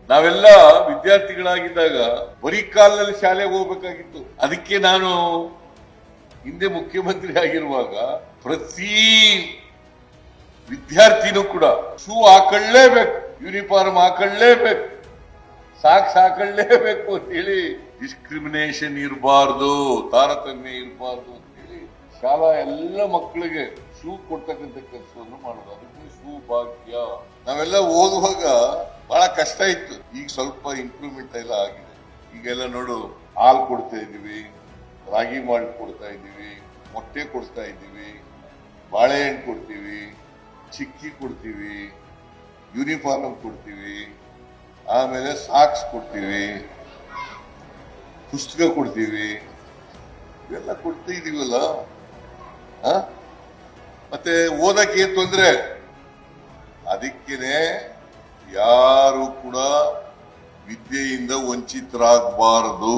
ನಾವೆಲ್ಲ ವಿದ್ಯಾರ್ಥಿಗಳಾಗಿದ್ದಾಗ ಬರೀ ಕಾಲದಲ್ಲಿ ಶಾಲೆಗೆ ಹೋಗ್ಬೇಕಾಗಿತ್ತು. ಅದಕ್ಕೆ ನಾನು ಹಿಂದೆ ಮುಖ್ಯಮಂತ್ರಿ ಆಗಿರುವಾಗ ಪ್ರತಿ ವಿದ್ಯಾರ್ಥಿನೂ ಕೂಡ ಶೂ ಹಾಕೊಳ್ಳೇಬೇಕು, ಯೂನಿಫಾರ್ಮ್ ಹಾಕೊಳ್ಳೇಬೇಕು, ಸಾಕ್ಸ್ ಹಾಕೊಳ್ಳೇಬೇಕು ಅಂತ ಹೇಳಿ, ಡಿಸ್ಕ್ರಿಮಿನೇಷನ್ ಇರಬಾರ್ದು, ತಾರತಮ್ಯ ಇರಬಾರ್ದು ಅಂತ ಹೇಳಿ ಶಾಲಾ ಎಲ್ಲ ಮಕ್ಕಳಿಗೆ ಶೂ ಕೊಡ್ತಕ್ಕಂಥ ಕೆಲಸವನ್ನು ಮಾಡೋದು. ಅದಕ್ಕೆ ಶೂ ಭಾಗ್ಯ. ನಾವೆಲ್ಲ ಓದುವಾಗ ಬಹಳ ಕಷ್ಟ ಇತ್ತು. ಈಗ ಸ್ವಲ್ಪ ಇಂಪ್ರೂವ್ಮೆಂಟ್ ಎಲ್ಲ ಆಗಿದೆ. ಈಗೆಲ್ಲ ನೋಡು, ಹಾಲು ಕೊಡ್ತಾ ಇದೀವಿ, ರಾಗಿ ಮಾಲ್ಟ್ ಕೊಡ್ತಾ ಇದೀವಿ, ಮೊಟ್ಟೆ ಕೊಡ್ತಾ ಇದೀವಿ, ಬಾಳೆಹಣ್ಣು ಕೊಡ್ತೀವಿ, ಚಿಕ್ಕಿ ಕೊಡ್ತೀವಿ, ಯೂನಿಫಾರ್ಮ್ ಕೊಡ್ತೀವಿ, ಆಮೇಲೆ ಸಾಕ್ಸ್ ಕೊಡ್ತೀವಿ, ಪುಸ್ತಕ ಕೊಡ್ತೀವಿ, ಇವೆಲ್ಲ ಕೊಡ್ತಾ ಇದೀವಲ್ಲ. ಮತ್ತೆ ಓದಕ್ಕೆ ಏನ್ ತೊಂದ್ರೆ? ಅದಕ್ಕೇನೆ ಯಾರು ಕೂಡ ವಿದ್ಯೆಯಿಂದ ವಂಚಿತರಾಗಬಾರದು.